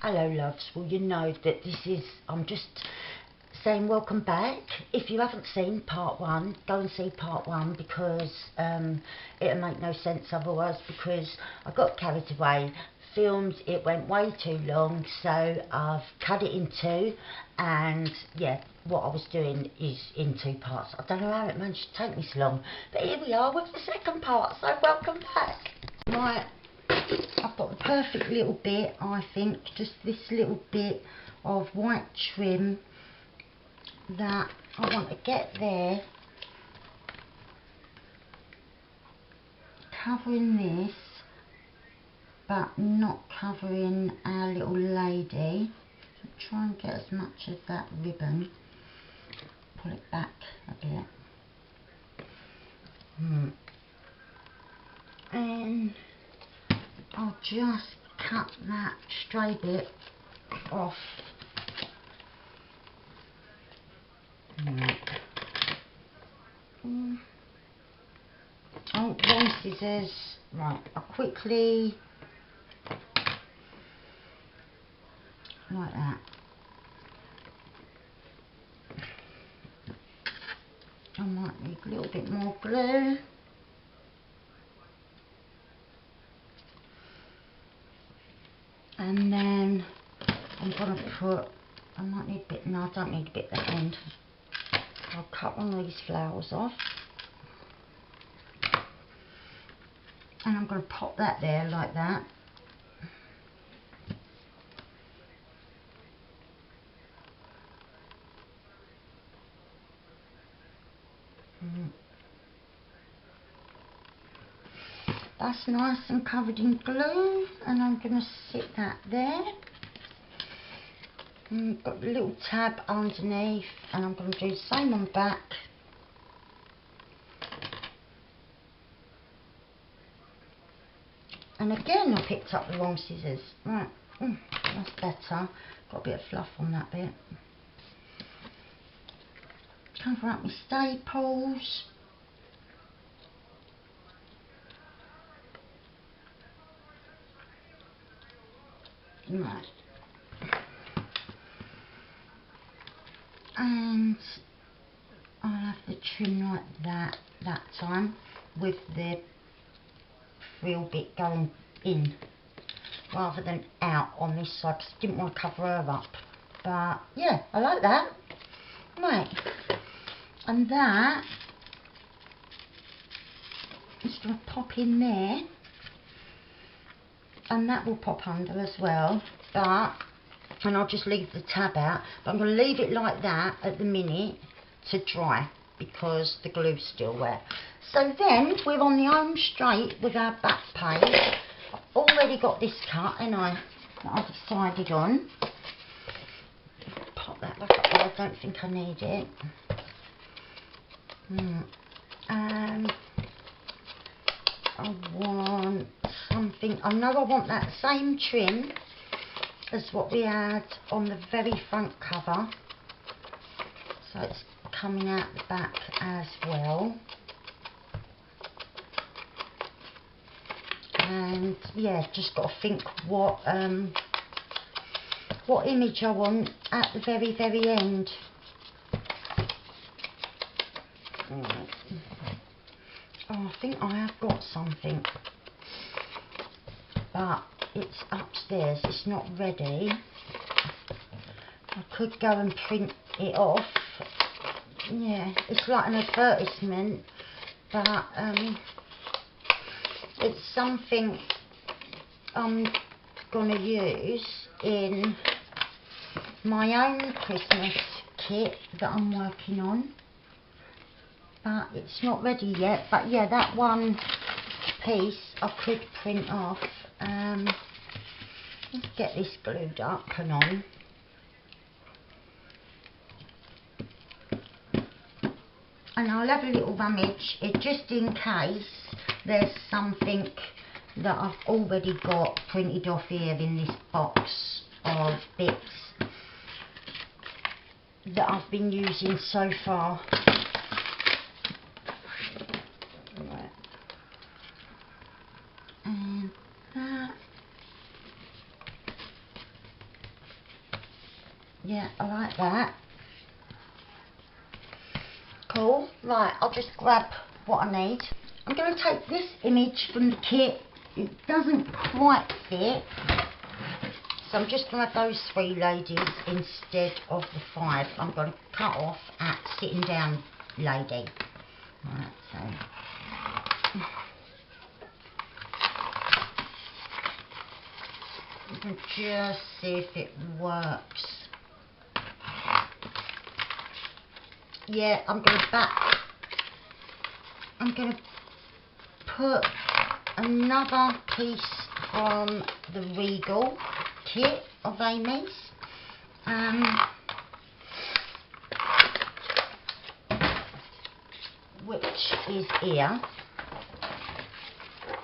Hello loves, well you know that this is, I'm just saying welcome back. If you haven't seen part one, go and see part one, because it'll make no sense otherwise, because I got carried away, filmed, it went way too long, so I've cut it in two, and yeah, what I was doing is in two parts. I don't know how it managed to take me so long, but here we are with the second part, so welcome back. Right, I've got the perfect little bit, I think, just this little bit of white trim that I want to get there, covering this but not covering our little lady. So try and get as much of that ribbon, pull it back a bit, and I'll just cut that stray bit off. Oh, wrong scissors. Right, I'll quickly, like that. I might need a little bit more glue. And then I'm going to put, I might need a bit, no I don't need a bit at the end. I'll cut one of these flowers off. And I'm going to pop that there like that. That's nice and covered in glue, and I'm going to sit that there. And got a little tab underneath, and I'm going to do the same on the back. And again I picked up the wrong scissors. Right, that's better. Got a bit of fluff on that bit. Cover up my staples. Right. And I'll have the trim like that time, with the frill bit going in rather than out on this side, because I didn't want to cover her up. But yeah, I like that. Right, and that is going to pop in there, and that will pop under as well, and I'll just leave the tab out, but I'm going to leave it like that at the minute to dry, because the glue's still wet. So then we're on the home straight with our back page. I've already got this cut, and that I've decided on. Pop that back up there, I don't think I need it. I want something, I know I want that same trim as what we had on the very front cover, so it's coming out the back as well. And yeah, just got to think what image I want at the very end. Oh, I think I have got something, but it's upstairs, it's not ready. I could go and print it off. Yeah, it's like an advertisement, but it's something I'm gonna use in my own Christmas kit that I'm working on, but it's not ready yet. But yeah, that one piece I could print off. Let's get this glued up and on. And I'll have a little rummage, just in case there's something that I've already got printed off here in this box of bits that I've been using so far. Right. And that. Yeah, I like that. Cool. Right, I'll just grab what I need. I'm going to take this image from the kit. It doesn't quite fit, so I'm just going to have those 3 ladies instead of the 5. I'm going to cut off at sitting down lady. Right, so you can just see if it works. Yeah, I'm going to put another piece from the Regal kit of Amy's. Which is here.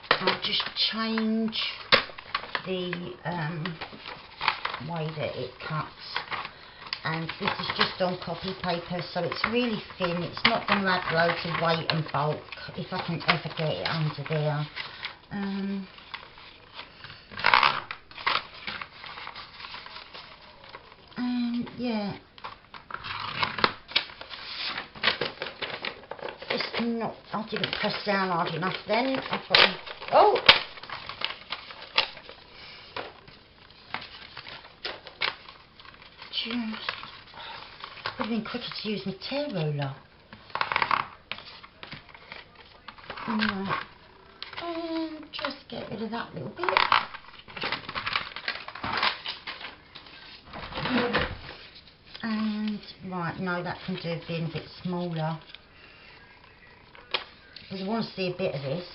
I'll just change the way that it cuts. And this is just on copy paper, so it's really thin. It's not going to add loads of weight and bulk if I can ever get it under there. And yeah, it's not. I didn't press down hard enough then. I've got to, oh. Just would have been quicker to use my tear ruler. Right. And just get rid of that little bit. And right, no, that can do being a bit smaller. Because I want to see a bit of this.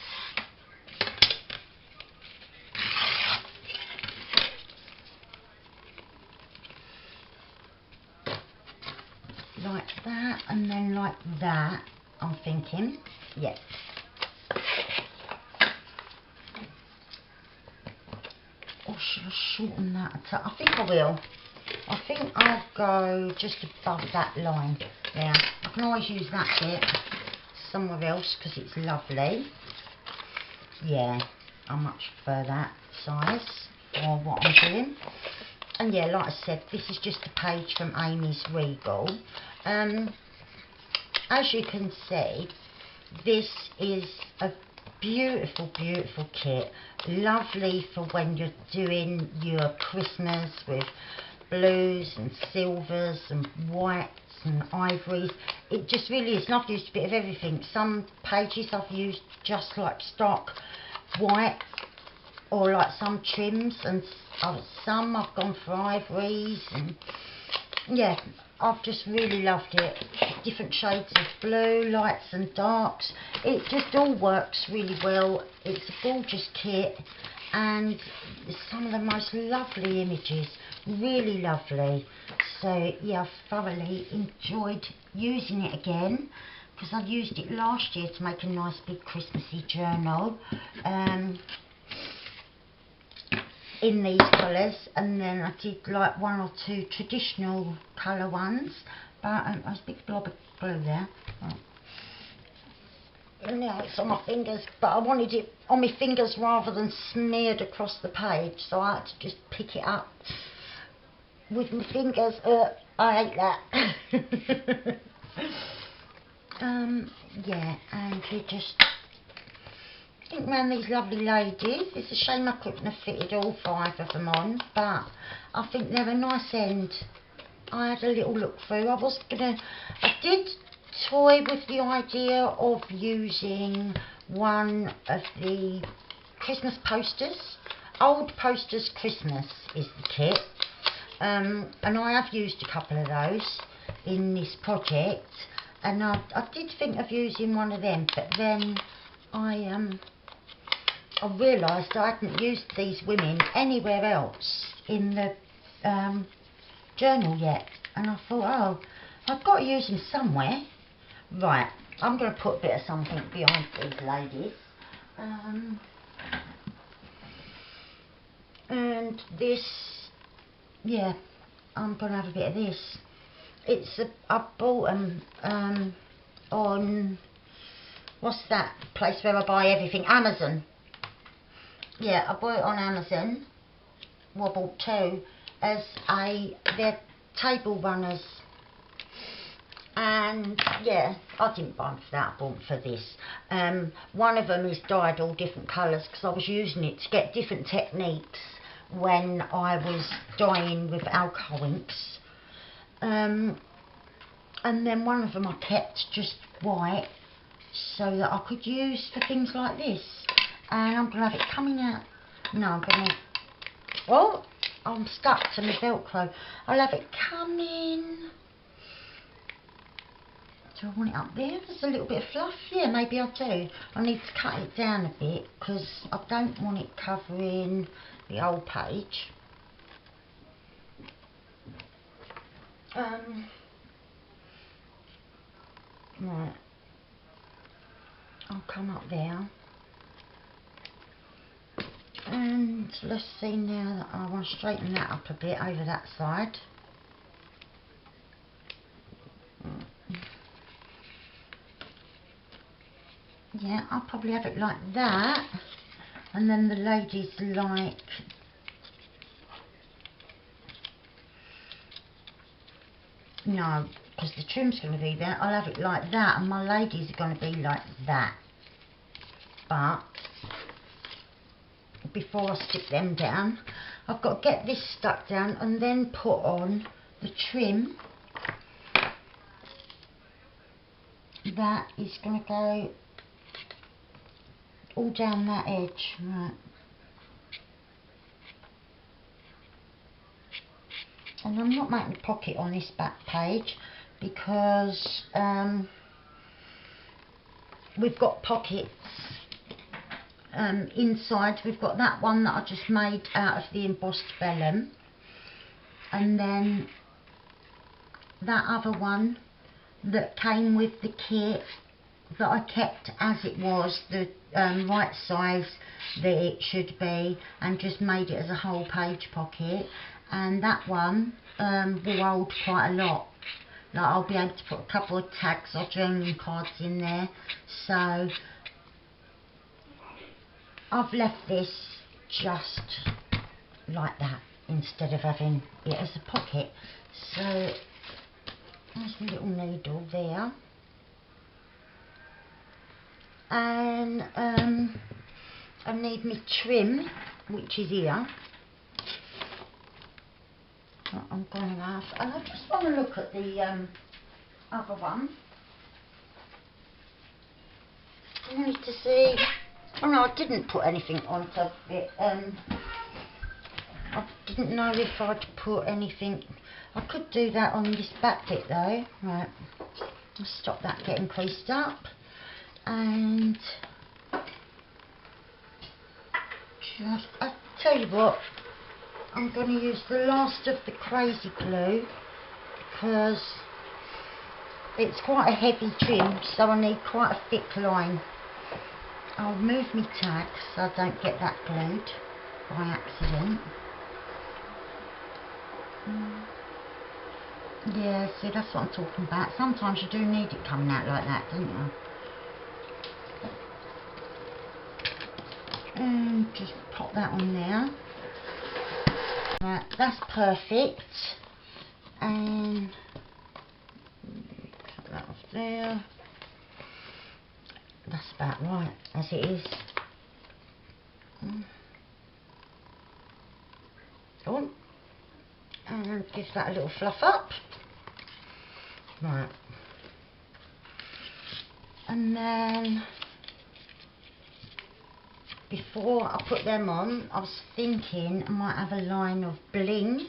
Like that, and then like that, I'm thinking. Yeah. Or should I shorten that? I think I will. I think I'll go just above that line. Yeah, I can always use that bit somewhere else because it's lovely. Yeah, I much prefer that size for what I'm doing. And yeah, like I said, this is just a page from Amy's Regal. As you can see, this is a beautiful, beautiful kit. Lovely for when you're doing your Christmas with blues and silvers and whites and ivories. It just really is. And I've used a bit of everything. Some pages I've used just like stock white, or like some trims, and some I've gone for ivories, and yeah, I've just really loved it. Different shades of blue, lights and darks. It just all works really well. It's a gorgeous kit, and some of the most lovely images, really lovely. So yeah, I've thoroughly enjoyed using it again, because I used it last year to make a nice big Christmassy journal. In these colours, and then I did like 1 or 2 traditional colour ones, but there's a big blob of glue there. Right. And now it's on my fingers, but I wanted it on my fingers rather than smeared across the page, so I had to just pick it up with my fingers. I hate that. Yeah, and we just think around these lovely ladies. It's a shame I couldn't have fitted all 5 of them on, but I think they're a nice end. I had a little look through. I did toy with the idea of using one of the Christmas posters. Old Posters Christmas is the kit, and I have used a couple of those in this project, and I did think of using one of them, but then I realised I hadn't used these women anywhere else in the journal yet, and I thought, oh, I've got to use them somewhere. Right, I'm going to put a bit of something behind these ladies. And this, yeah, I'm going to have a bit of this. I bought them on, what's that place where I buy everything? Amazon. Yeah, I bought it on Amazon. Well, I bought 2 as they're table runners. And yeah, I didn't buy them for that, I bought them for this. One of them is dyed all different colours because I was using it to get different techniques when I was dyeing with alcohol inks. And then one of them I kept just white so that I could use for things like this. And I'm going to have it coming out. No, I'm going to... Oh, I'm stuck to my Velcro. I'll have it coming... Do I want it up there? There's a little bit of fluff. Yeah, maybe I do. I need to cut it down a bit because I don't want it covering the whole page. Right. I'll come up there. And let's see now that I want to straighten that up a bit over that side. Yeah, I'll probably have it like that. And then the ladies like... No, because the trim's going to be there. I'll have it like that, and my ladies are going to be like that. But before I stick them down, I've got to get this stuck down and then put on the trim. That is going to go all down that edge. Right. And I'm not making a pocket on this back page because we've got pockets inside. We've got that one that I just made out of the embossed vellum, and then that other one that came with the kit that I kept as it was, the right size that it should be, and just made it as a whole page pocket. And that one will hold quite a lot. Like, I'll be able to put a couple of tags or journaling cards in there. So I've left this just like that instead of having it as a pocket. So there's my little needle there. And I need my trim, which is here. I'm going to have, and I just want to look at the other one. I wanted to see. Oh no, I didn't put anything on top of it. I didn't know if I'd put anything. I could do that on this back bit though. Right, I'll stop that getting creased up. And just, I'll tell you what, I'm going to use the last of the crazy glue because it's quite a heavy trim, so I need quite a thick line. I'll move my tag so I don't get that glued by accident. Yeah, see, that's what I'm talking about. Sometimes you do need it coming out like that, don't you? And just pop that on there. Right, that's perfect. And cut that off there. That's about right as it is. Oh, and give that a little fluff up. Right, and then before I put them on, I was thinking I might have a line of bling.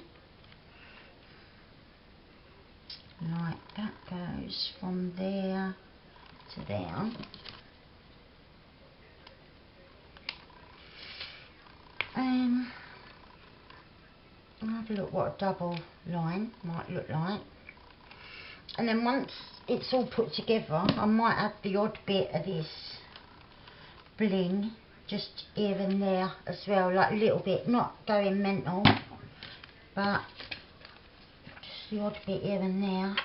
Like that goes from there to there. I'll have a look what a double line might look like. And then once it's all put together, I might add the odd bit of this bling just here and there as well, like a little bit, not going mental, but just the odd bit here and there.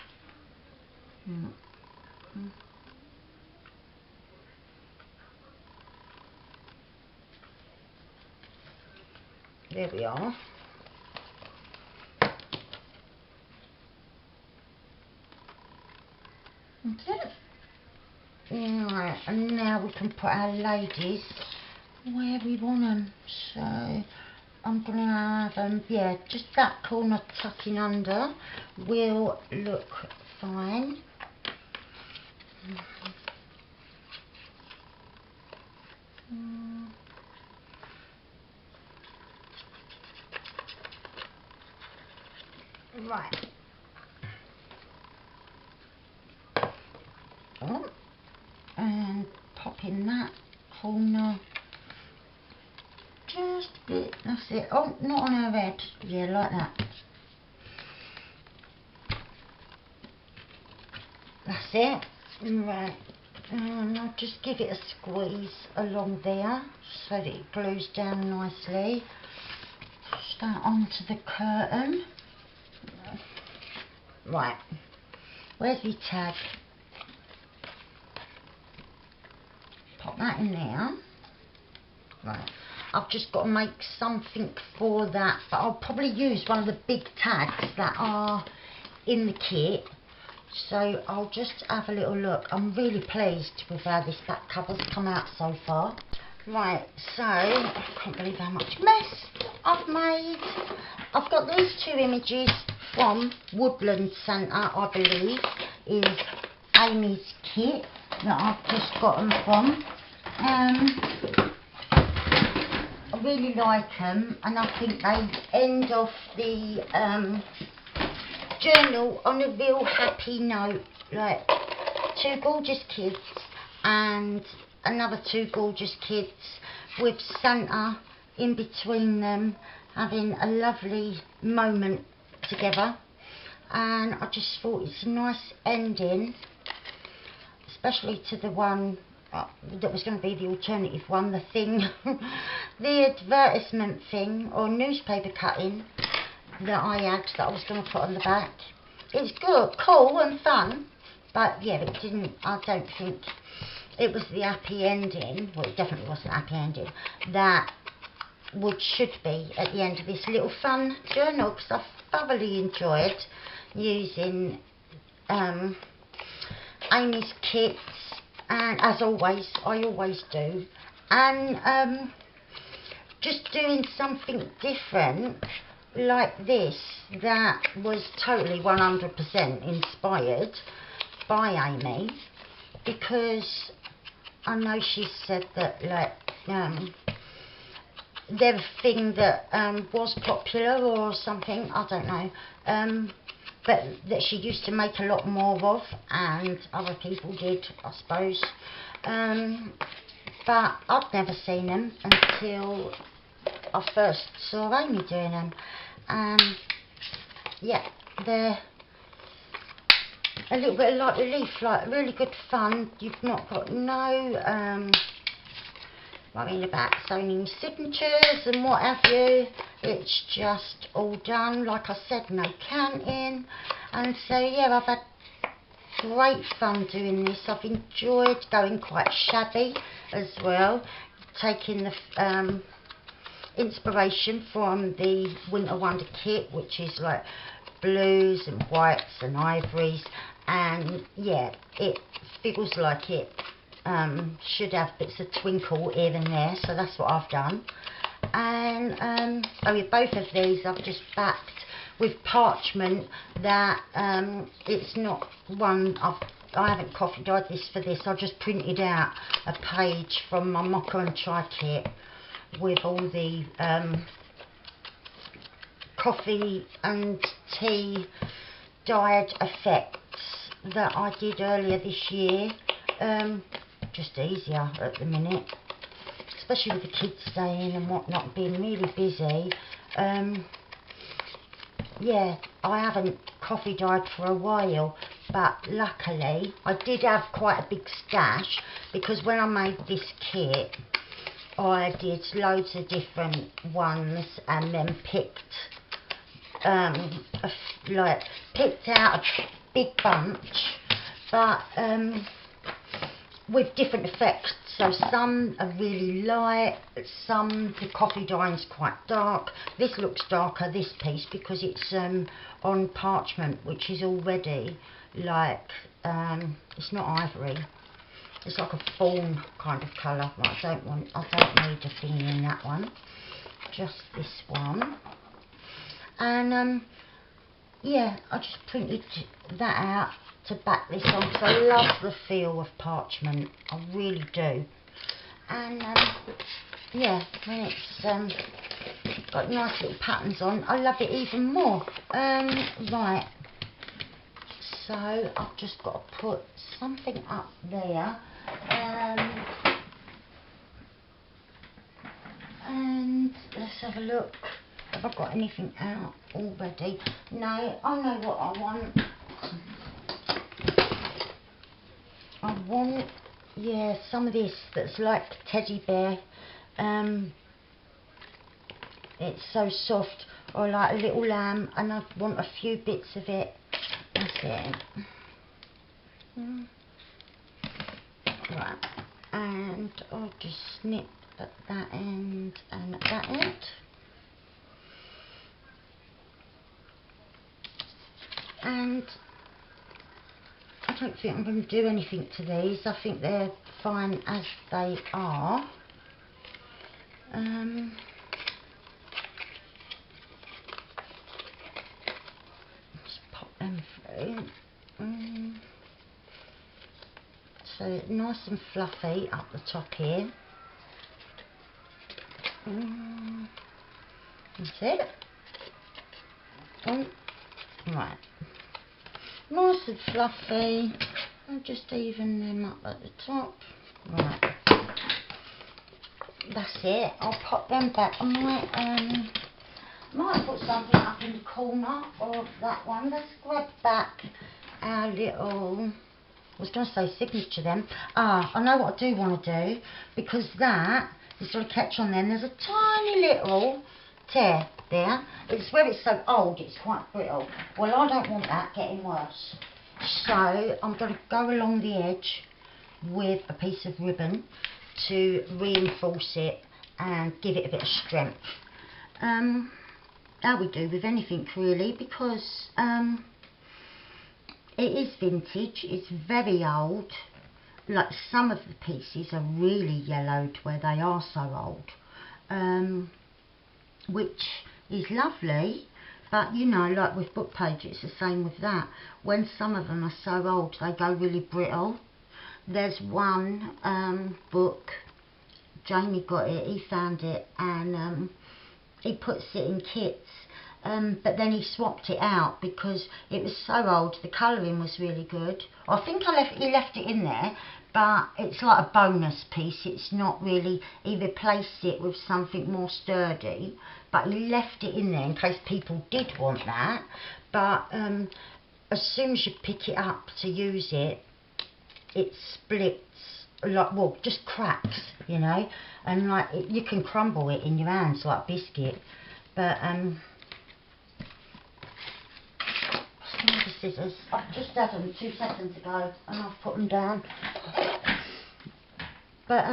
There we are. Right, and now we can put our ladies where we want them. So I'm going to have them, yeah, just that corner tucking under will look fine. Right. Oh, and pop in that corner. Just a bit, that's it. Oh, not on her head. Yeah, like that. That's it. Right. And I'll just give it a squeeze along there so that it glues down nicely. Push that onto the curtain. Right. Where's my tag? Pop that in there. Right. I've just got to make something for that, but I'll probably use one of the big tags that are in the kit. So I'll just have a little look. I'm really pleased with how this back cover's come out so far. Right, so I can't believe how much mess I've made. I've got these two images from Woodland Centre, I believe, is Amy's kit that I've just got them from. I really like them, and I think they end off the journal on a real happy note. Like, two gorgeous kids and another two gorgeous kids with Santa in between them having a lovely moment together, and I just thought it's a nice ending, especially to the one that was going to be the alternative one, the thing, the advertisement thing or newspaper cutting that I had that I was going to put on the back. It's good, cool and fun, but yeah, it didn't, I don't think it was the happy ending. Well, it definitely wasn't a happy ending that should be at the end of this little fun journal, because I thoroughly enjoyed using Amy's kits, and as always, I always do, and just doing something different like this that was totally 100% inspired by Amy, because I know she said that, like, their thing that was popular or something, I don't know, but that she used to make a lot more of, and other people did, I suppose, but I'd never seen them until I first saw Amy doing them, and yeah, they're a little bit of light relief, like really good fun. You've not got no worrying about signing signatures and what have you. It's just all done, like I said, no counting. And so yeah, I've had great fun doing this. I've enjoyed going quite shabby as well, taking the inspiration from the Winter Wonder kit, which is like blues and whites and ivories, and yeah, it feels like it should have bits of twinkle here and there, so that's what I've done. And with both of these I've just backed with parchment that it's not one I haven't coffee dyed this for this. I just printed out a page from my mocha and chai kit with all the coffee and tea dyed effects that I did earlier this year. Just easier at the minute, especially with the kids staying and whatnot, being really busy. Yeah, I haven't coffee dyed for a while, but luckily I did have quite a big stash, because when I made this kit I did loads of different ones and then picked picked out a big bunch, but with different effects So some are really light, some the coffee dye's quite dark. This looks darker, this piece, because it's on parchment, which is already like, it's not ivory. It's like a fawn kind of colour. Right, I don't need a thing in that one. Just this one. And yeah, I just printed that out to back this on, because I love the feel of parchment. I really do. And yeah, when it's got nice little patterns on, I love it even more. Right. So I've just got to put something up there. And let's have a look. Have I got anything out already? No, I know what I want. I want, yeah, some of this that's like teddy bear. It's so soft. Or like a little lamb, and I want a few bits of it. That's it. Right, and I'll just snip at that end and at that end. And I don't think I'm going to do anything to these. I think they're fine as they are. Just pop them through. So nice and fluffy up the top here. That's it. Right. Nice and fluffy. I'll just even them up at the top. Right. That's it. I'll pop them back. I might put something up in the corner of that one. Let's grab back our little, I was going to say signature then. I know what I do want to do, because that is going to catch on there. And there's a tiny little tear there. It's where it's so old, it's quite brittle. Well, I don't want that getting worse. So I'm going to go along the edge with a piece of ribbon to reinforce it and give it a bit of strength. How we do with anything really, because it is vintage, it's very old. Like some of the pieces are really yellowed where they are so old, which is lovely. But you know, like with book pages, it's the same with that. When some of them are so old, they go really brittle. There's one book, Jamie got it, he found it, and he puts it in kits. But then he swapped it out because it was so old, the colouring was really good. I think he left it in there, but it's like a bonus piece. It's not really, he replaced it with something more sturdy, but he left it in there in case people did want that. But as soon as you pick it up to use it, it splits, like, well, just cracks, you know, and like you can crumble it in your hands like biscuit. But the scissors, I've just had them 2 seconds ago and I've put them down. But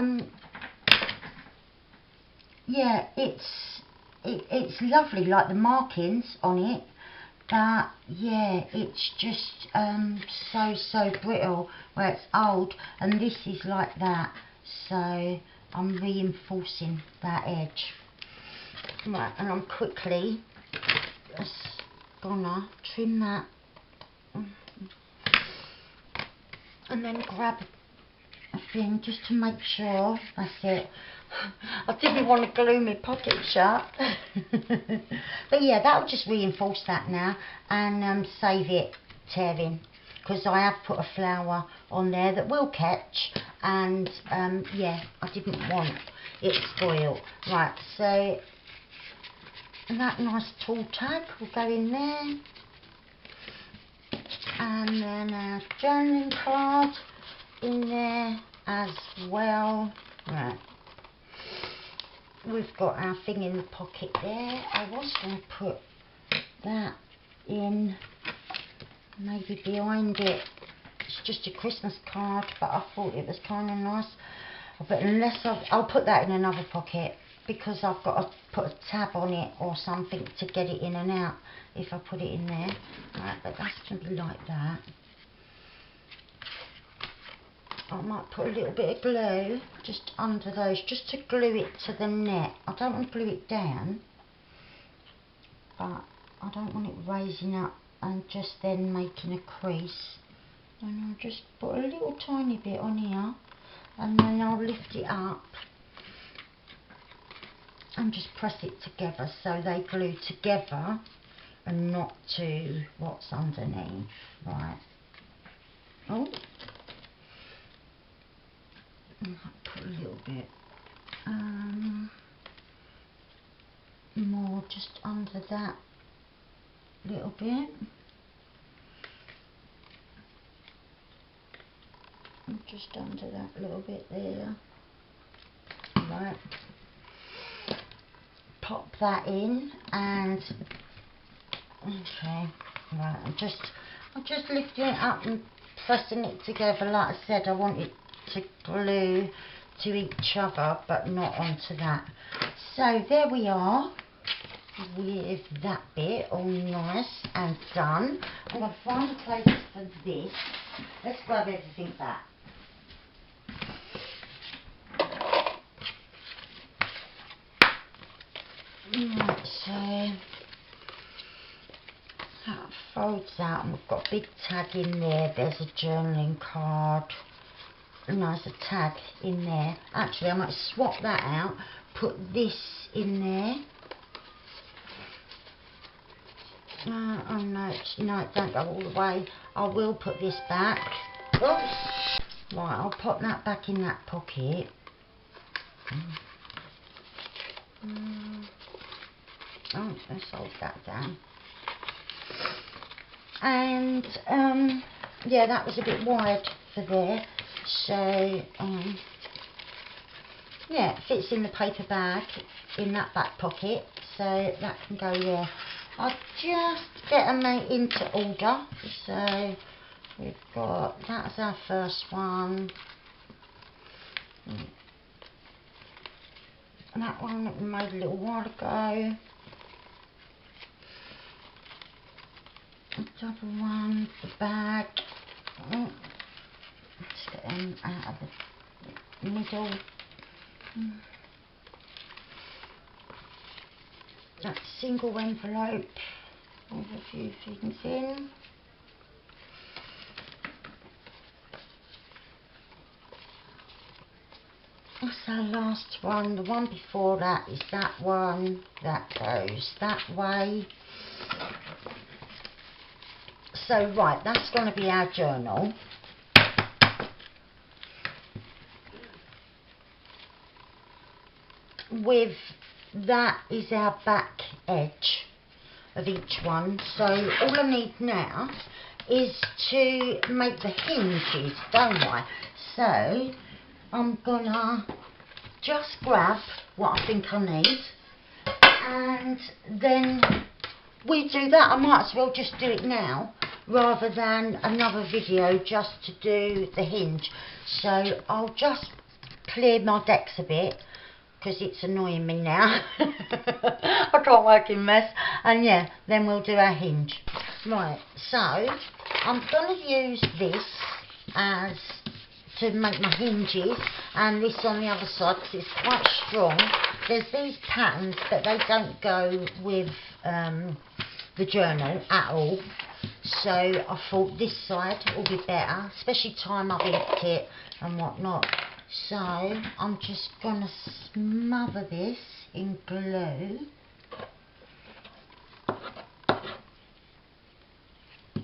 yeah, it's lovely, like the markings on it. But yeah, it's just so brittle where it's old, and this is like that, so I'm reinforcing that edge. Right, and I'm quickly just gonna trim that and then grab a thing just to make sure. That's it. I didn't want to glue my pocket shut. But yeah, that'll just reinforce that now and save it tearing, because I have put a flower on there that will catch, and yeah, I didn't want it spoiled. Right, so that nice tall tag will go in there, and then our journaling card in there as well. Right, we've got our thing in the pocket there. I was going to put that in maybe behind it. It's just a Christmas card, but I thought it was kind of nice. But unless I'll put that in another pocket, because I've got to put a tab on it or something to get it in and out if I put it in there. Right, but that's going to be like that. I might put a little bit of glue just under those, just to glue it to the net. I don't want to glue it down, but I don't want it raising up and just then making a crease. And I'll just put a little tiny bit on here, and then I'll lift it up and just press it together so they glue together and not to what's underneath. Right. Oh. I'll put a little bit more just under that little bit. And just under that little bit there. Right. Pop that in and okay. Right. I'm just lifting it up and pressing it together. Like I said, I want it to glue to each other but not onto that. So there we are with that bit all nice and done. I'm going to find a place for this. Let's grab everything back. Right, so that folds out and we've got a big tag in there. There's a journaling card. Nice, a tag in there. Actually, I might swap that out, put this in there. Oh no, no, don't go all the way. I will put this back. Oops. Right, I'll pop that back in that pocket. Oh, let's hold that down. And yeah, that was a bit wide for there. So yeah, it fits in the paper bag in that back pocket, so that can go there. I'll just get them into order. So we've got, that's our first one. And that one that we made a little while ago. A double one, the bag. Let's get them out of the middle. That single envelope with a few things in. That's our last one. The one before that is that one that goes that way. So right, that's going to be our journal. With that is our back edge of each one. So all I need now is to make the hinges, don't I? So I'm gonna just grab what I think I need, and then we do that. I might as well just do it now rather than another video just to do the hinge. So I'll just clear my decks a bit because it's annoying me now. I can't work in mess. And yeah, then we'll do our hinge. Right, so I'm going to use this as to make my hinges, and this on the other side because it's quite strong. There's these patterns, but they don't go with the journal at all. So I thought this side will be better, especially time I've inked it and whatnot. So I'm just going to smother this in glue.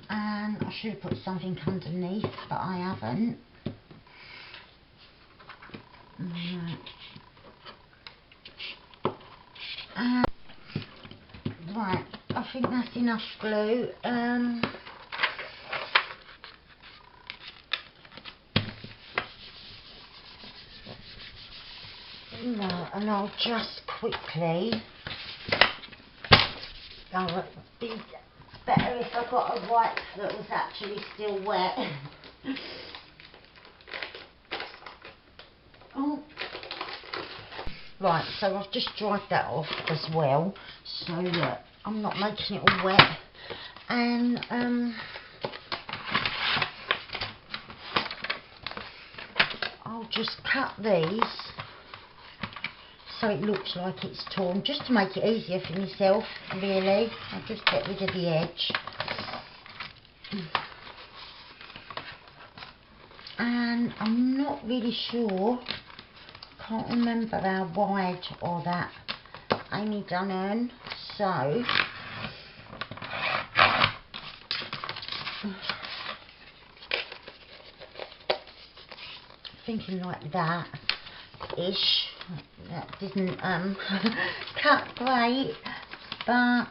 And I should have put something underneath, but I haven't. Right, I think that's enough glue. No, and I'll just quickly. Oh, it would be better if I got a wipe that was actually still wet. Oh. Right, so I've just dried that off as well, so that I'm not making it all wet. And I'll just cut these so it looks like it's torn, just to make it easier for myself, really. I'll just get rid of the edge. And I'm not really sure, can't remember how wide or that Amy done, so thinking like that ish. That didn't cut great, but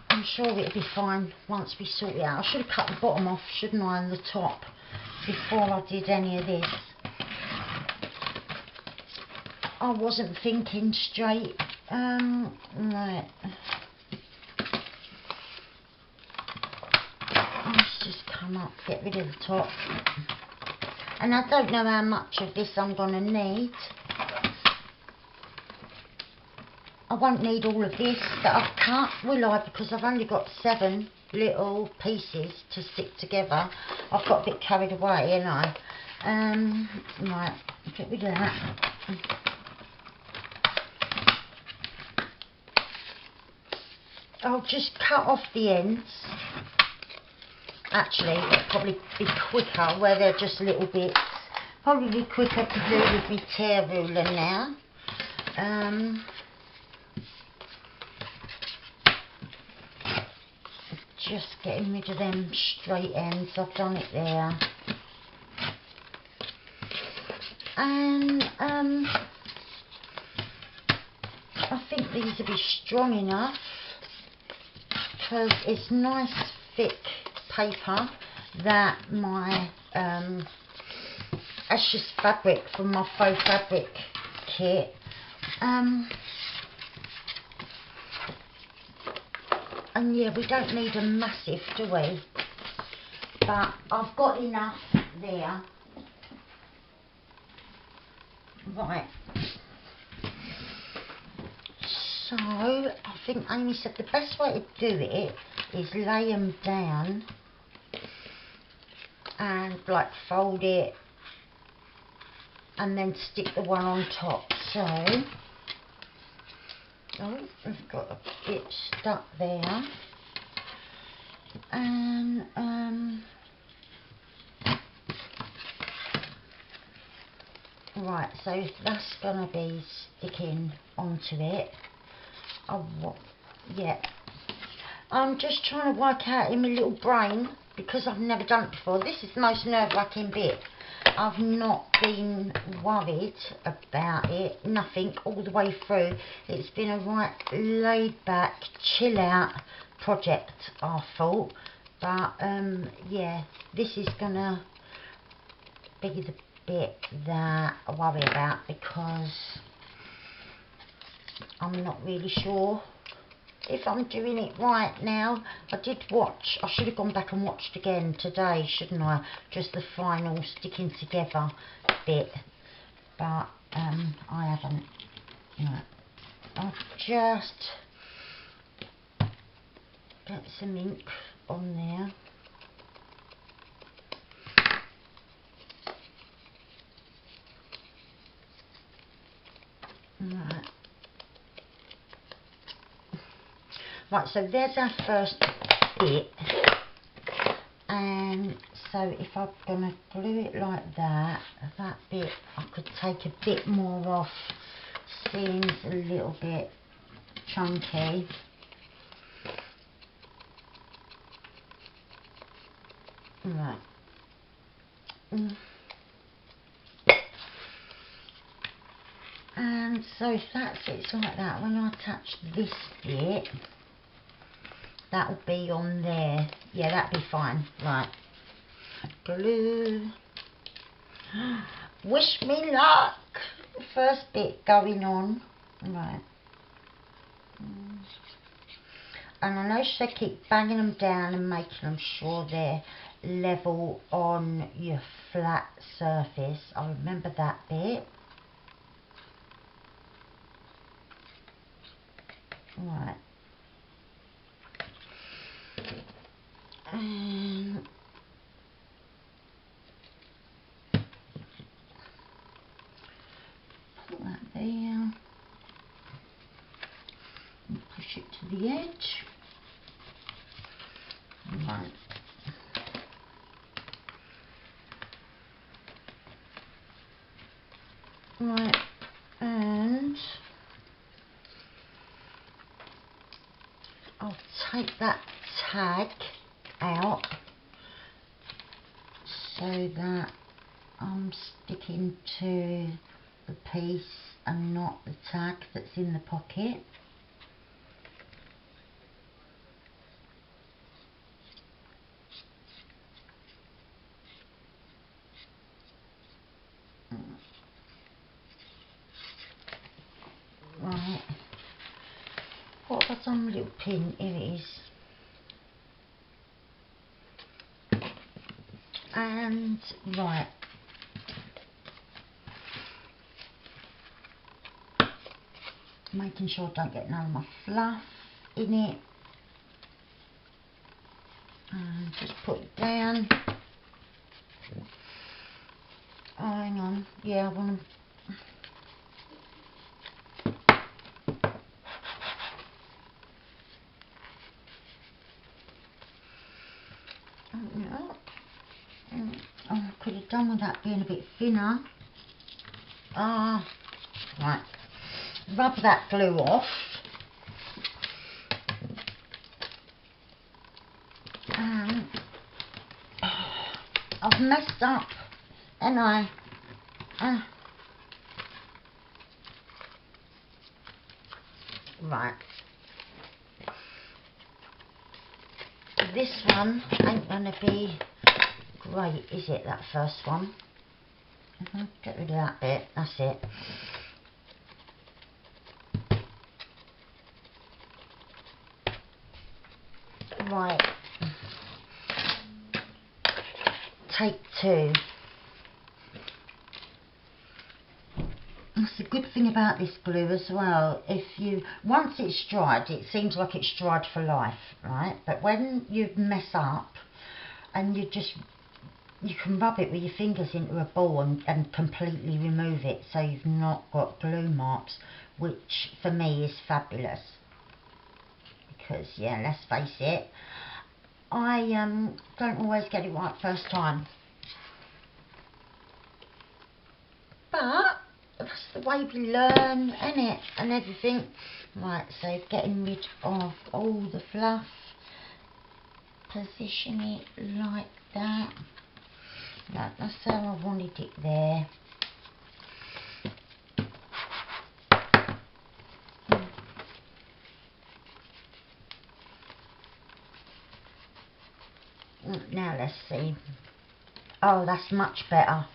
I'm sure it'll be fine once we sort it out. I should have cut the bottom off, shouldn't I, and the top before I did any of this. I wasn't thinking straight. Right. Let's just come up, get rid of the top. And I don't know how much of this I'm going to need. I won't need all of this that I've cut, will I? Because I've only got 7 little pieces to stick together. I've got a bit carried away, ain't I? Right, get rid of that. I'll just cut off the ends. Actually, it'll probably be quicker where they're just little bits. Probably quicker to do with my tear ruler now. Just getting rid of them straight ends. I've done it there. And I think these will be strong enough because it's nice thick paper that my that's just fabric from my faux fabric kit. And yeah, we don't need a massive, do we? But I've got enough there. Right. So I think Amy said the best way to do it is lay them down and like fold it and then stick the one on top. So we've got a bit stuck there, and right, so that's gonna be sticking onto it. Yeah, I'm just trying to work out in my little brain, because I've never done it before. This is the most nerve-wracking bit. I've not been worried about it, nothing, all the way through. It's been a right laid-back, chill-out project, I thought. But, yeah, this is going to be the bit that I worry about, because I'm not really sure if I'm doing it right now. I did watch, I should have gone back and watched again today, shouldn't I? Just the final sticking together bit, but I haven't. Right. I'll just get some ink on there. Right. Right, so there's our first bit, and so if I'm going to glue it like that, that bit I could take a bit more off, seems a little bit chunky. Right. And so if that sits like that, when I attach this bit, that'll be on there. Yeah, that'll be fine. Right. Glue. Wish me luck. First bit going on. Right. And I know she keep banging them down and making them sure they're level on your flat surface. I remember that bit. Right. And put that there and push it to the edge. Right. Right, and I'll take that tag out so that I'm sticking to the piece and not the tag that's in the pocket. Right, what have I done with a little pin? Here it is. And right, making sure I don't get none of my fluff in it, and just put it down. Oh, hang on, yeah, I want to. Oh, I could have done with that being a bit thinner. Ah, right. Rub that glue off. I've messed up, and right. This one ain't gonna be great, is it, that first one? Get rid of that bit, that's it. Right. Take two. That's the good thing about this glue as well. Once it's dried, it seems like it's dried for life, right? But when you mess up and you can rub it with your fingers into a ball and completely remove it, so you've not got glue marks, which for me is fabulous. Because yeah, let's face it, I don't always get it right first time. But that's the way we learn, innit? And everything. Right, so getting rid of all the fluff. Position it like that. That's how I wanted it there. Now let's see. Oh, that's much better.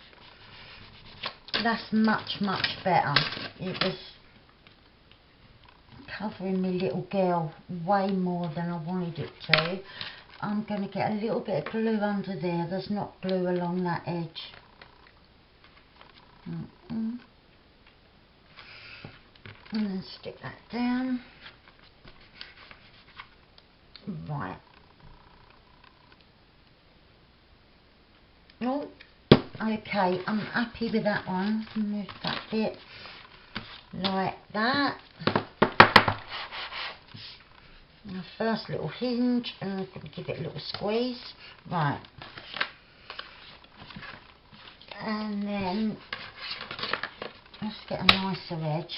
That's much better. It was covering my little girl way more than I wanted it to. I'm going to get a little bit of glue under there. There's not glue along that edge. And then stick that down. Right. Oh, okay, I'm happy with that one. Move that bit like that. Our first little hinge, and I'm going to give it a little squeeze. Right. And then let's get a nicer edge.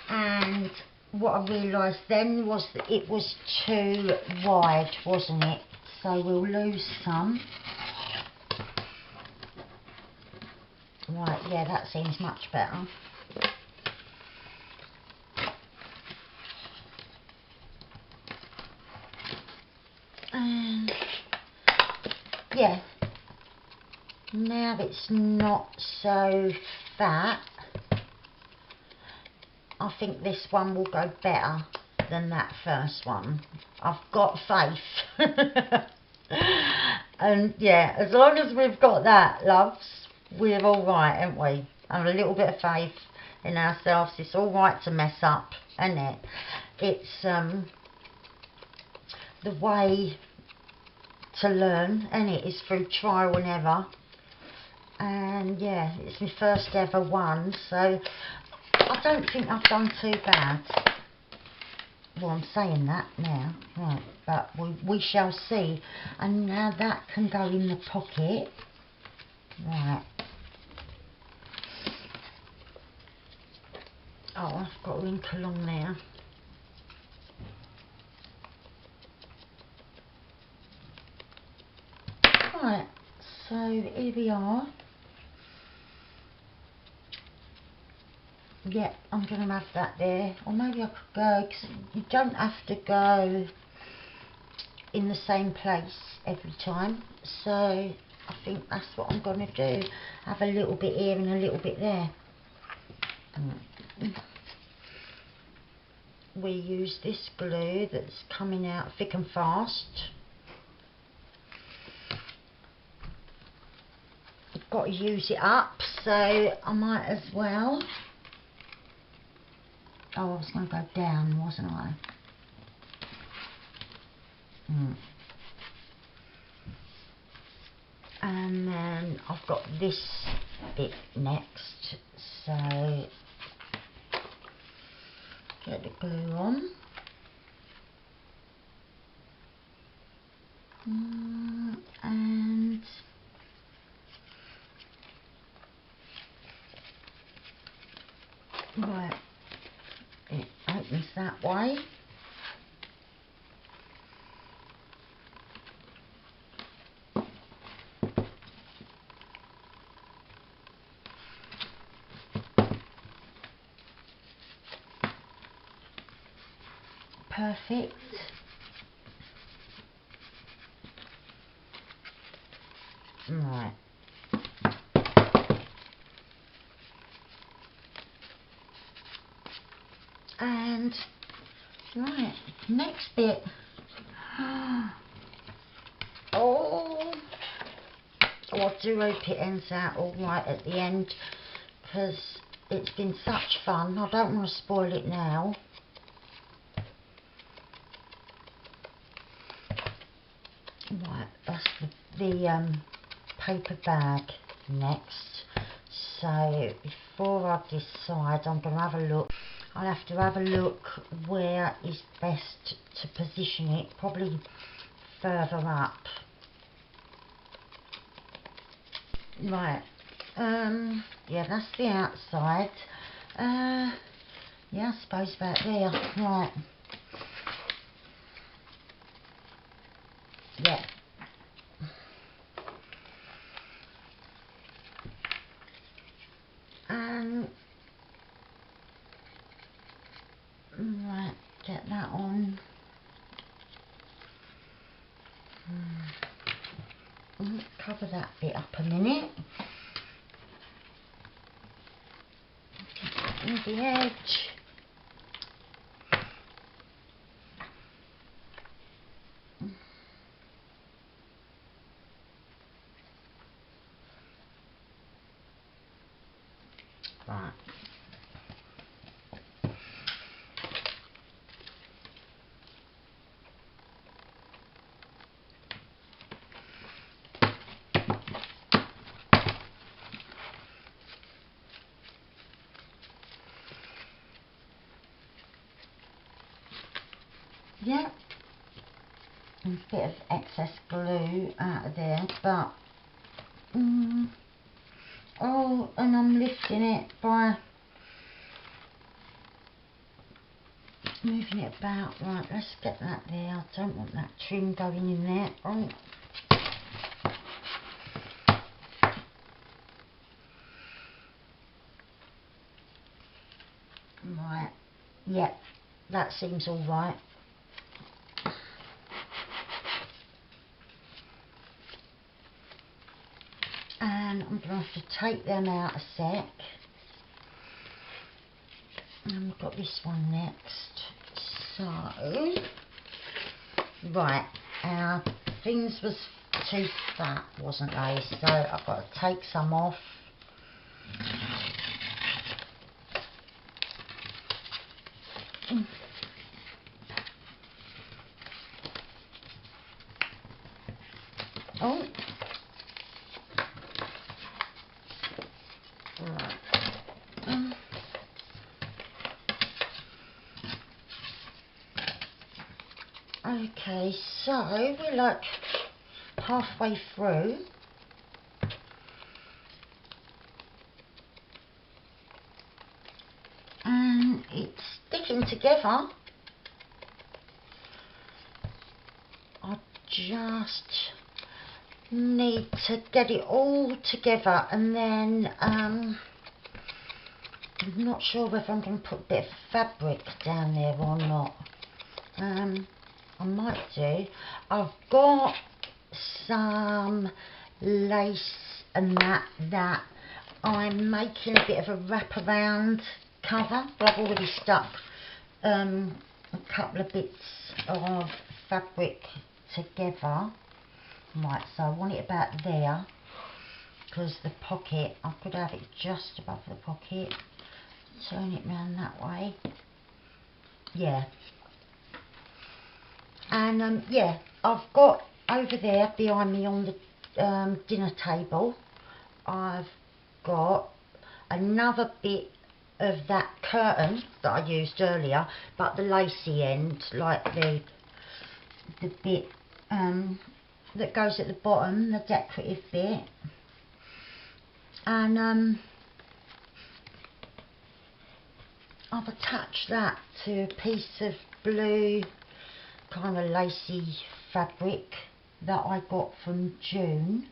And what I realised then was that it was too wide, wasn't it? So we'll lose some. Right, yeah, that seems much better. And yeah, now it's not so fat. I think this one will go better than that first one. I've got faith. And yeah, as long as we've got that, loves, we're all right, aren't we? And a little bit of faith in ourselves. It's all right to mess up, isn't it? It's the way to learn, and it is through trial and error. And yeah, it's my first ever one, so I don't think I've done too bad. Well, I'm saying that now, right, but we shall see. And now that can go in the pocket. Right. Oh, I've got a link along there. Right, so here we are. Yeah, I'm going to have that there. Or maybe I could go, because you don't have to go in the same place every time. So I think that's what I'm going to do. Have a little bit here and a little bit there. We use this glue that's coming out thick and fast. I've got to use it up, so I might as well. Oh, I was going to go down, wasn't I? And then I've got this bit next, so get the glue on. And right, it opens that way. Perfect. Right. And right, next bit. Oh, I do hope it ends out all right at the end, because it's been such fun. I don't want to spoil it now. Right, that's the paper bag next. So before I decide, I'm going to have a look. I'll have to have a look where is best to position it, probably further up. Right, yeah, that's the outside. Yeah, I suppose about there. Right. Yeah. Right, get that on. Cover that bit up a minute. Get the edge. Right. Yeah, a bit of excess glue out of there, but oh, and I'm lifting it by moving it about. Right, let's get that there. I don't want that trim going in there. Oh. Right, yeah, that seems all right. And I'm going to have to take them out a sec. And we've got this one next. So, right, our things was too fat, wasn't they? So I've got to take some off. Oh. Right. Okay, so we're like halfway through. And it's sticking together. I just need to get it all together, and then I'm not sure whether I'm going to put a bit of fabric down there or not. I might do. I've got some lace and that I'm making a bit of a wraparound cover, but I've already stuck a couple of bits of fabric together. Right, so I want it about there, because the pocket, I could have it just above the pocket. Turn it round that way. Yeah. And yeah, I've got over there behind me on the dinner table, I've got another bit of that curtain that I used earlier, but the lacy end, like the bit that goes at the bottom, the decorative bit. And I've attached that to a piece of blue kind of lacy fabric that I got from June,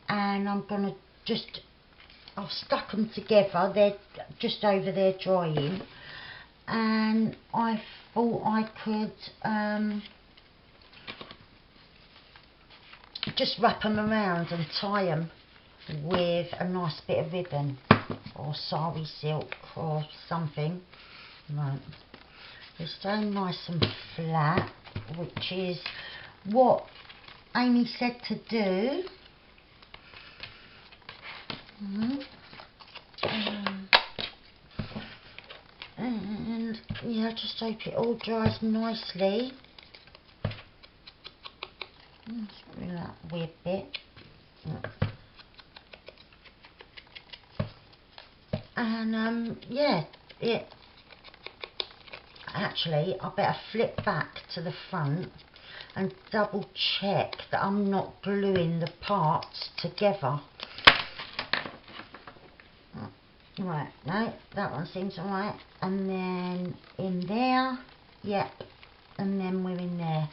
and I'm gonna just, I've stuck them together, they're just over there drying, and I thought I could just wrap them around and tie them with a nice bit of ribbon or sari silk or something. Right. They're staying nice and flat, which is what Amy said to do. And yeah, just hope it all dries nicely. Let's get rid of that weird bit. And yeah, actually I better flip back to the front and double check that I'm not gluing the parts together. Right, no, that one seems alright. And then in there, yep, and then we're in there.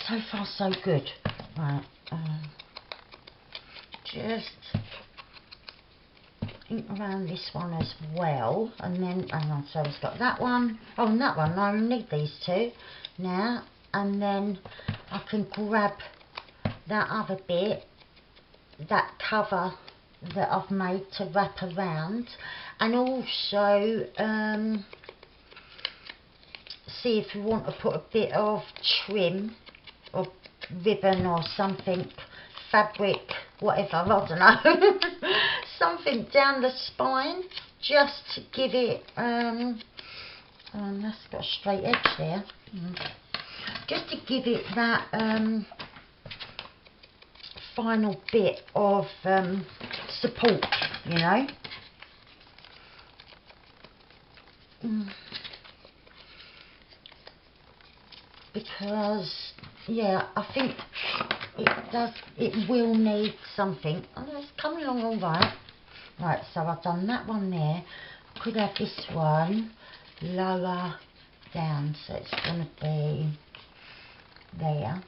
So far so good. Right, just ink around this one as well, and then hang on, so it's got that one. Oh, and that one, I need these two now, and then I can grab that other bit, that cover that I've made to wrap around, and also see if you want to put a bit of trim or ribbon or something, fabric, whatever, I don't know, something down the spine, just to give it, that's got a straight edge there, just to give it that final bit of support, you know. Because yeah, I think it will need something. Oh, it's coming along all right. Right, so I've done that one there. Could have this one lower down, so it's going to be there.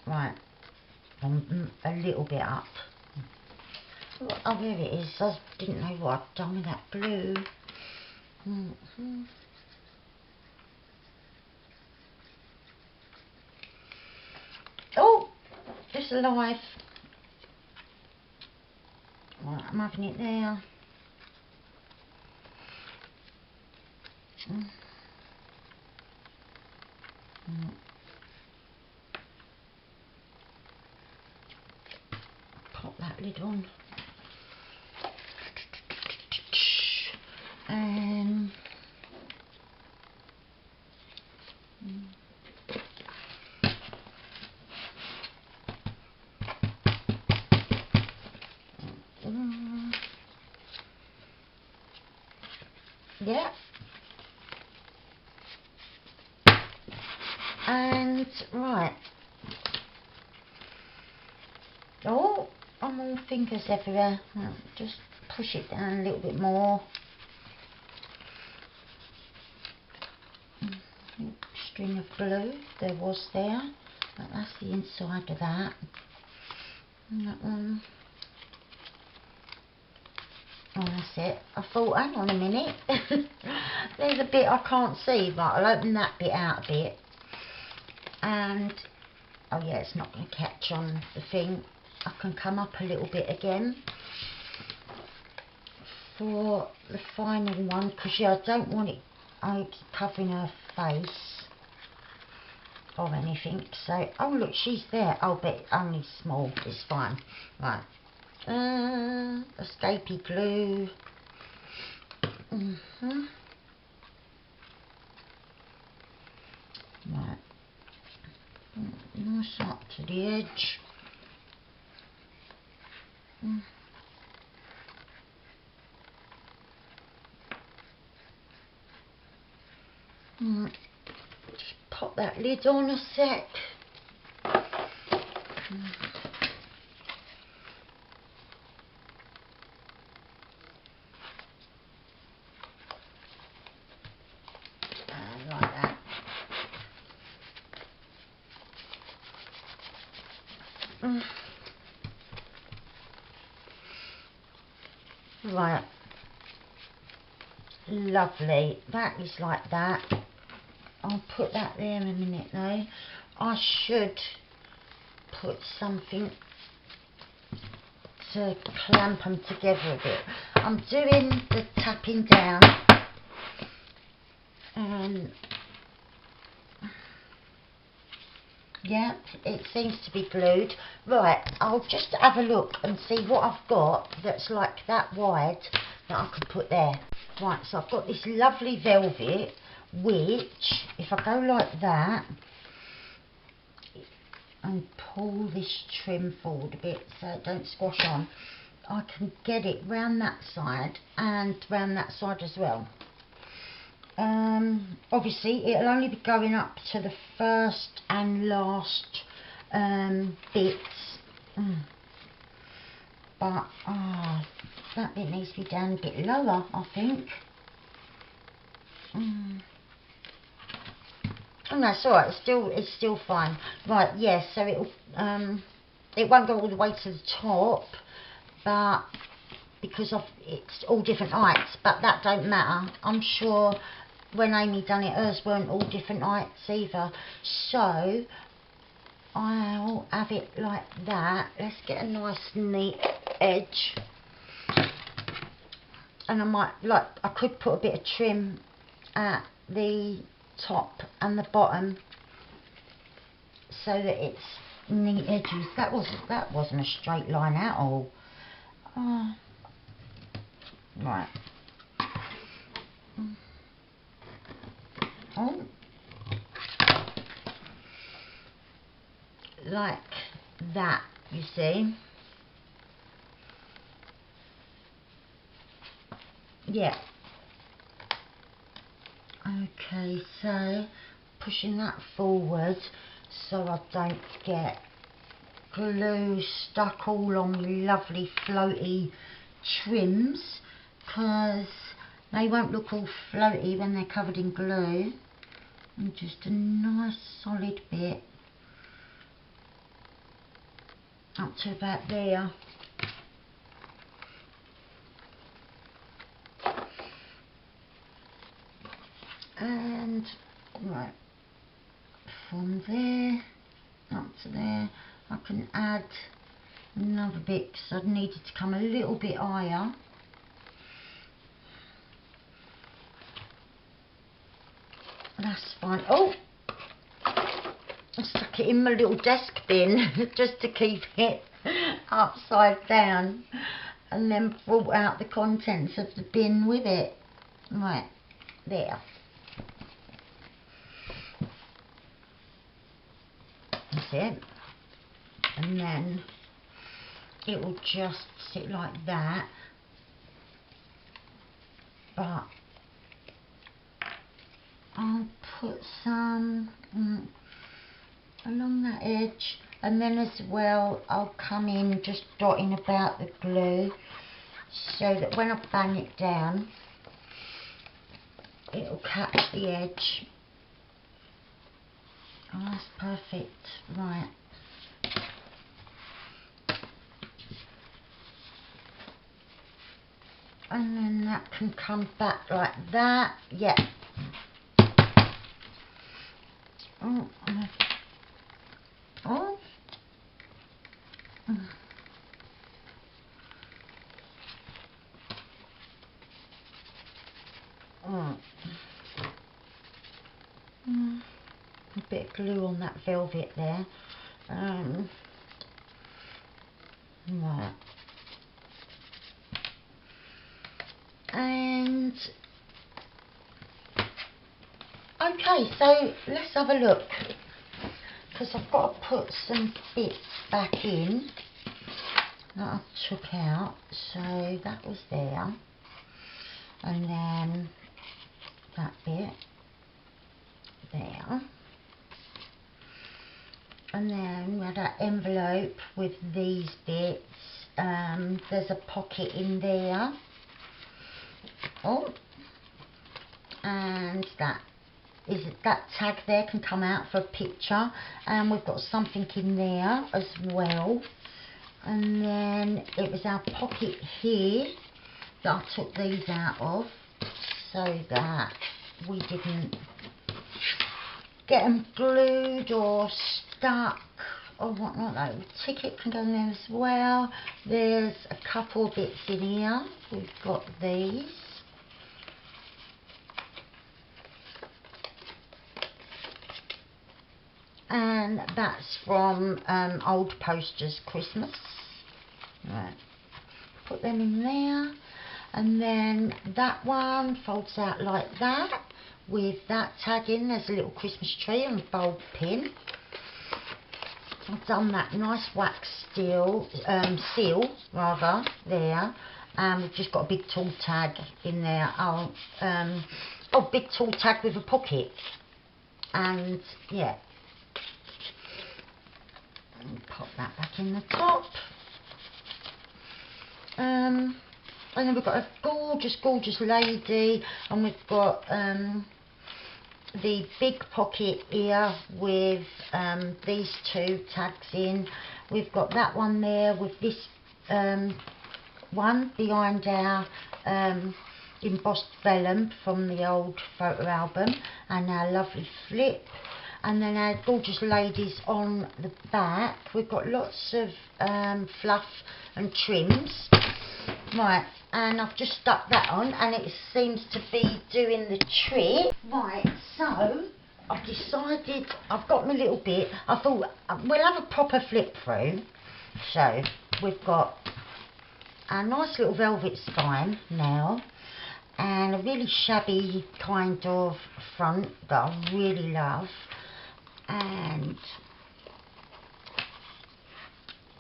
Right, a little bit up. Oh, there it is. I didn't know what I'd done with that glue. Oh, it's alive. Right, I'm having it there. lid on. And yeah. And right. Oh, I'm all fingers everywhere. Just push it down a little bit more. String of glue there was there. That's the inside of that. And that one. Oh, that's it. I thought, hang on a minute. There's a bit I can't see. Right, I'll open that bit out a bit. And, oh yeah, it's not going to catch on the thing. I can come up a little bit again for the final one, because yeah, I don't want it covering her face or anything. So, oh look, she's there. Oh, but only small. It's fine. Right. Escapey glue. Right. Nice up to the edge. Just pop that lid on a sec. And like that. Right. Lovely. That is like that. I'll put that there in a minute though. I should put something to clamp them together a bit. I'm doing the tapping down and yeah, it seems to be glued. Right, I'll just have a look and see what I've got that's like that wide that I could put there. Right, so I've got this lovely velvet, which, if I go like that and pull this trim forward a bit so it don't squash on, I can get it round that side and round that side as well. Obviously it'll only be going up to the first and last bits, but that bit needs to be down a bit lower, I think. Oh no, it's alright, it's still fine. Right, yes, so it won't go all the way to the top, but because it's all different heights, but that don't matter. I'm sure when Amy done it, hers weren't all different heights either. So I'll have it like that. Let's get a nice neat edge. And I might, like, I could put a bit of trim at the top and the bottom so that it's neat edges. That wasn't a straight line at all. Right. Oh, like that, you see. Yeah. Okay, so pushing that forward so I don't get glue stuck all on my lovely floaty trims, because they won't look all floaty when they're covered in glue. And just a nice solid bit up to about there. And right from there up to there, I can add another bit because I need it to come a little bit higher. That's fine. Oh, I stuck it in my little desk bin just to keep it upside down and then brought out the contents of the bin with it. Right, there. That's it. And then it will just sit like that, but I'll put some along that edge, and then as well I'll come in just dotting about the glue so that when I bang it down it'll catch the edge. Oh, that's perfect. Right. And then that can come back like that. Yeah. Oh. Oh. A bit of glue on that velvet there. Right. And okay, so let's have a look, because I've got to put some bits back in that I took out. So that was there, and then that bit there, and then we had that envelope with these bits. There's a pocket in there. Oh, and that tag there can come out for a picture, and we've got something in there as well. And then it was our pocket here that I took these out of so that we didn't get them glued or stuck or whatnot. Like the ticket can go in there as well. There's a couple of bits in here. We've got these. And that's from old posters Christmas. Right, put them in there, and then that one folds out like that with that tag in. There's a little Christmas tree and a bulb pin. I've done that nice wax seal rather there, and we've just got a big tall tag in there. Big tall tag with a pocket, and yeah. Pop that back in the top. And then we've got a gorgeous lady, and we've got the big pocket here with these two tags in. We've got that one there with this one behind our embossed vellum from the old photo album, and our lovely flip. And then our gorgeous ladies on the back. We've got lots of fluff and trims. Right, and I've just stuck that on, and it seems to be doing the trick. Right, so I've decided, I've got my little bit. I thought we'll have a proper flip through. So we've got our nice little velvet spine now, and a really shabby kind of front that I really love. And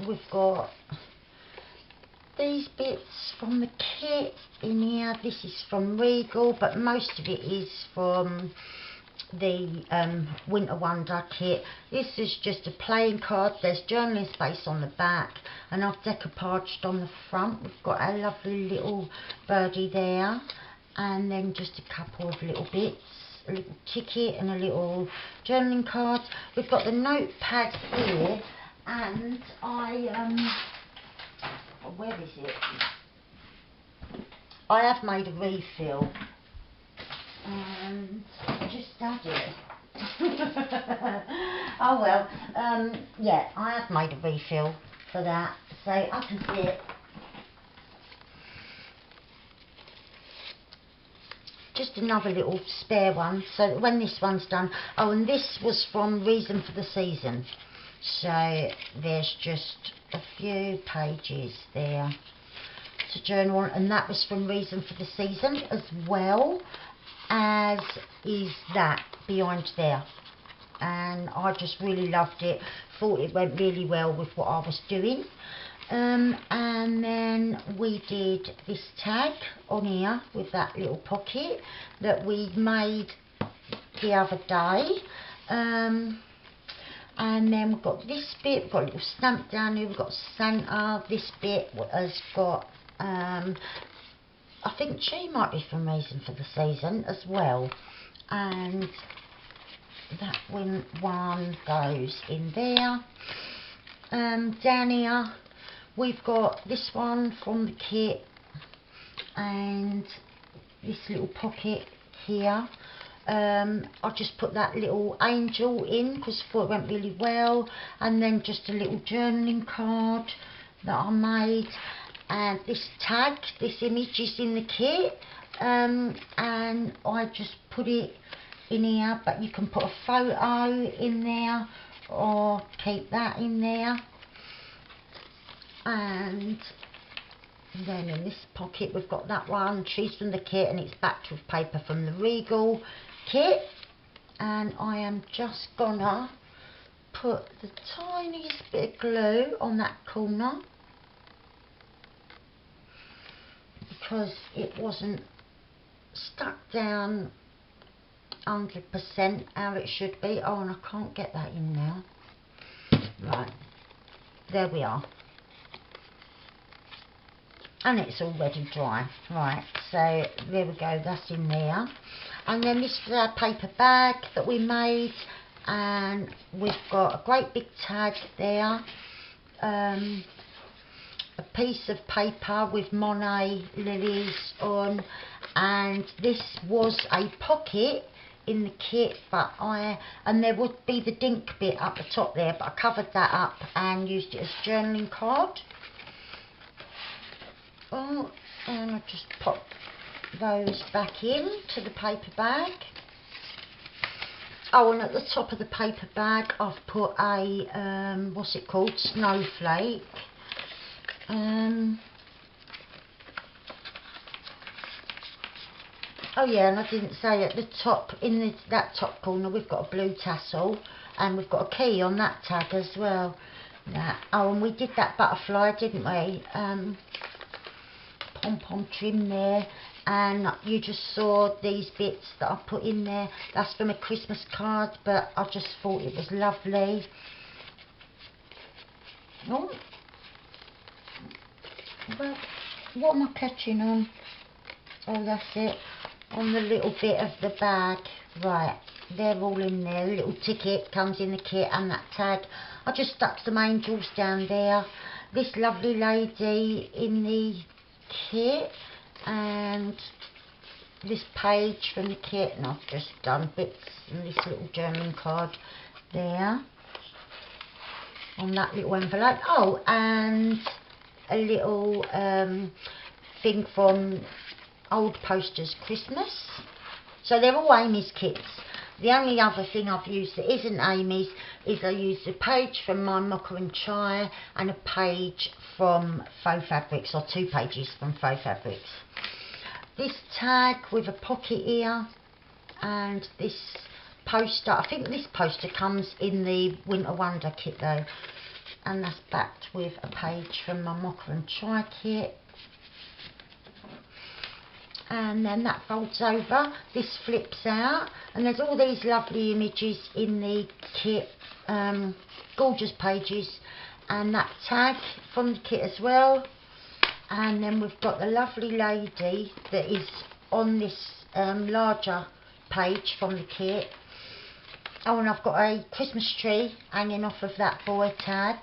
we've got these bits from the kit in here. This is from Regal, but most of it is from the Winter Wonder kit. This is just a playing card. There's journaling space on the back, and I've decoupaged on the front. We've got a lovely little birdie there, and then just a couple of little bits. A little ticket and a little journaling card. We've got the notepad here, and where is it? I have made a refill, and I just had it. Oh well, yeah, I have made a refill for that, so I can see it. Just another little spare one, so that when this one's done. Oh, and this was from Reason for the Season. So there's just a few pages there to journal on, and that was from Reason for the Season, as well as is that behind there. And I just really loved it, thought it went really well with what I was doing. And then we did this tag on here with that little pocket that we made the other day. And then we've got this bit, we've got a little stamp down here, we've got Santa. This bit has got, I think she might be from Reason for the Season as well. And that one goes in there. Down here we've got this one from the kit, and this little pocket here. I just put that little angel in because I thought it went really well, and then just a little journaling card that I made, and this tag, this image is in the kit, and I just put it in here, but you can put a photo in there or keep that in there. And then in this pocket we've got that one, Choose from the Kit, and it's backed with paper from the Regal kit. And I am just gonna put the tiniest bit of glue on that corner because it wasn't stuck down 100% how it should be. Oh, and I can't get that in now. Right, there we are. And it's already dry. Right, so there we go, that's in there. And then this is our paper bag that we made, and we've got a great big tag there, a piece of paper with Monet lilies on, and this was a pocket in the kit, but and there would be the dink bit up the top there, but I covered that up and used it as a journaling card. Oh, and I just pop those back in to the paper bag. Oh, and at the top of the paper bag I've put a what's it called, snowflake. Oh yeah, and I didn't say at the top, in that top corner, we've got a blue tassel, and we've got a key on that tag as well. Oh, and we did that butterfly, didn't we? Pom-pom trim there, and you just saw these bits that I put in there. That's from a Christmas card, but I just thought it was lovely. Oh, well, what am I catching on? Oh, that's it, on the little bit of the bag. Right, they're all in there. The little ticket comes in the kit, and that tag. I just stuck some angels down there. This lovely lady in the kit, and this page from the kit, and I've just done bits in this little journaling card there on that little envelope. Oh, and a little thing from Old Posters Christmas. So they're all Amy's kits. The only other thing I've used that isn't Amy's is I used a page from My Mocha and Chai and a page from Faux Fabrics, or 2 pages from Faux Fabrics. This tag with a pocket here, and this poster. I think this poster comes in the Winter Wonder kit though, and that's backed with a page from My Mocha and Chai kit. And then that folds over, this flips out, and there's all these lovely images in the kit, gorgeous pages, and that tag from the kit as well. And then we've got the lovely lady that is on this larger page from the kit. Oh, and I've got a Christmas tree hanging off of that boy tag.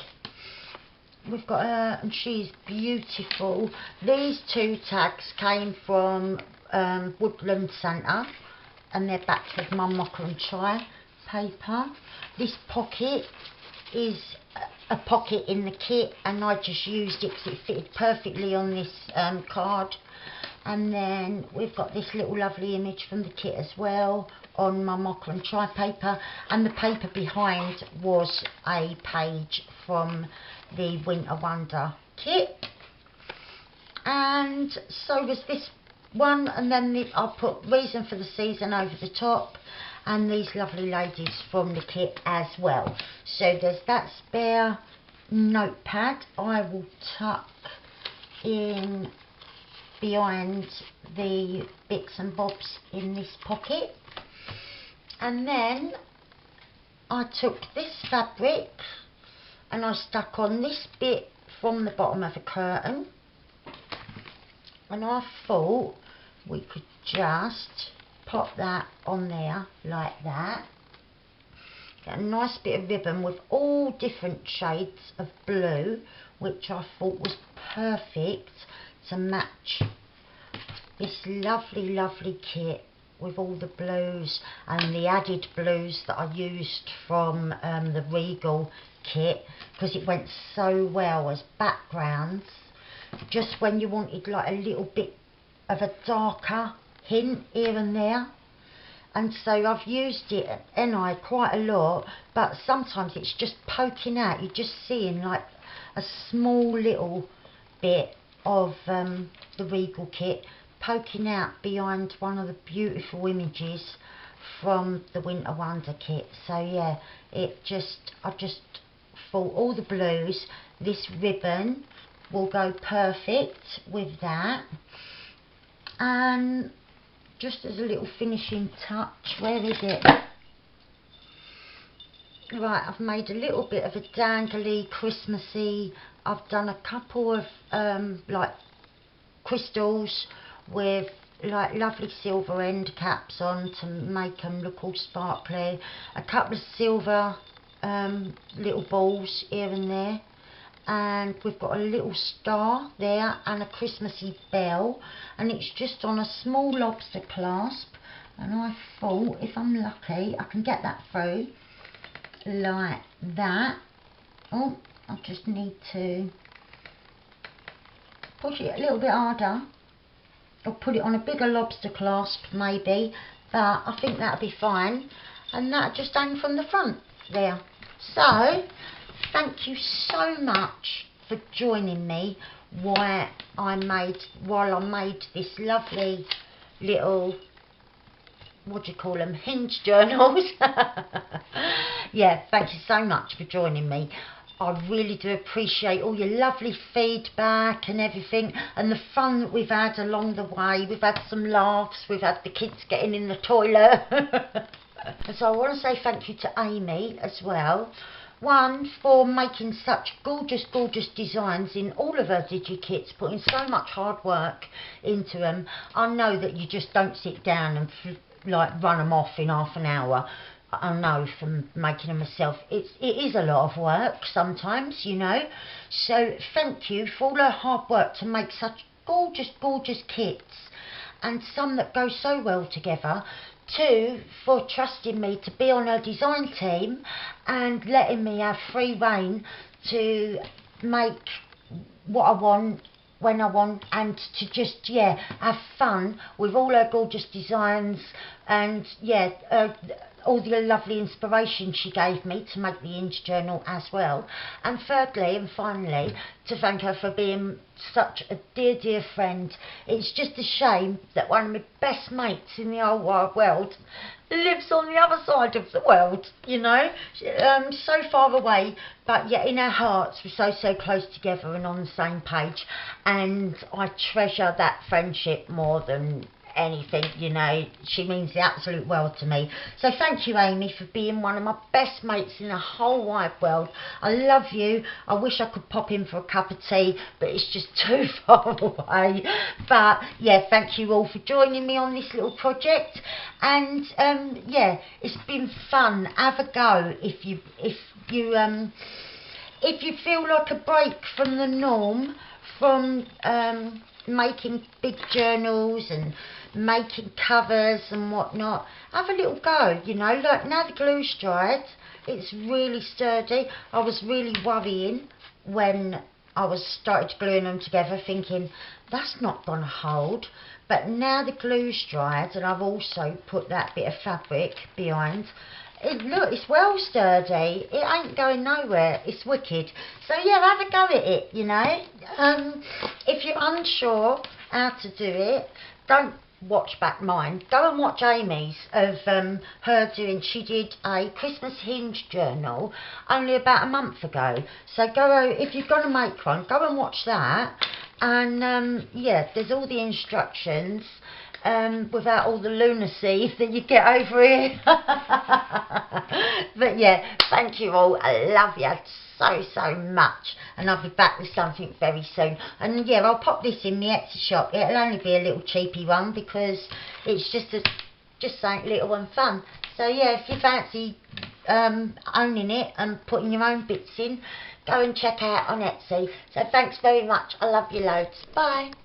We've got her, and she's beautiful. These 2 tags came from Woodland Santa, and they're backed with My Mocha and Chai paper. This pocket is a pocket in the kit, and I just used it because it fitted perfectly on this card. And then we've got this little lovely image from the kit as well on my mocha and tri paper, and the paper behind was a page from the Winter Wonder kit. And so was this one, and then I'll put Reason for the Season over the top, and these lovely ladies from the kit as well. So there's that spare notepad I will tuck in behind the bits and bobs in this pocket. And then I took this fabric and I stuck on this bit from the bottom of a curtain, and I thought we could just pop that on there like that. Get a nice bit of ribbon with all different shades of blue, which I thought was perfect to match this lovely, lovely kit with all the blues and the added blues that I used from the Regal kit, because it went so well as backgrounds, just when you wanted like a little bit of a darker hint here and there. And so I've used it, and I quite a lot, but sometimes it's just poking out. You're just seeing like a small little bit of the Regal kit poking out behind one of the beautiful images from the Winter Wonder kit. So yeah, I just thought all the blues, this ribbon will go perfect with that. And just as a little finishing touch, where is it? Right, I've made a little bit of a dangly, Christmassy. I've done a couple of like crystals with like lovely silver end caps on to make them look all sparkly. A couple of silver little balls here and there. And we've got a little star there and a Christmassy bell, and it's just on a small lobster clasp, and I thought if I'm lucky I can get that through like that. Oh, I just need to push it a little bit harder, or put it on a bigger lobster clasp maybe, but I think that'll be fine, and that just hang from the front there. So thank you so much for joining me while I made this lovely little, what do you call them, hinge journals. Yeah, thank you so much for joining me. I really do appreciate all your lovely feedback and everything, and the fun that we've had along the way. We've had some laughs, we've had the kids getting in the toilet. So I want to say thank you to Amy as well. One, for making such gorgeous, gorgeous designs in all of her digi-kits, putting so much hard work into them. I know that you just don't sit down and like run them off in half an hour. I know from making them myself, it is a lot of work sometimes, you know. So thank you for all her hard work to make such gorgeous, gorgeous kits, and some that go so well together. Two, for trusting me to be on her design team and letting me have free rein to make what I want, when I want, and to just, yeah, have fun with all her gorgeous designs, and yeah, all the lovely inspiration she gave me to make the hinge journal as well. And thirdly and finally, to thank her for being such a dear, dear friend. It's just a shame that one of my best mates in the whole wide world lives on the other side of the world, you know, so far away, but yet in our hearts we're so close together and on the same page, and I treasure that friendship more than anything, you know. She means the absolute world to me. So thank you, Amy, for being one of my best mates in the whole wide world. I love you. I wish I could pop in for a cup of tea, but it's just too far away. But yeah, thank you all for joining me on this little project, and yeah, it's been fun. Have a go if you feel like a break from the norm, from making big journals and making covers and whatnot. Have a little go, you know. Like, now the glue's dried, it's really sturdy. I was really worrying when I was started gluing them together, thinking that's not gonna hold, but now the glue's dried and I've also put that bit of fabric behind, look, it's well sturdy, it ain't going nowhere, it's wicked. So yeah, have a go at it, you know. If you're unsure how to do it, don't watch back mine, go and watch Amy's of her doing, she did a Christmas hinge journal only about a month ago, so go, if you're going to make one, go and watch that. And yeah, there's all the instructions without all the lunacy that you get over here. But yeah, thank you all, I love you so much, and I'll be back with something very soon. And yeah, I'll pop this in the Etsy shop. It'll only be a little cheapy one because it's just something little and fun. So yeah, if you fancy owning it and putting your own bits in, go and check out on Etsy. So thanks very much, I love you loads, bye.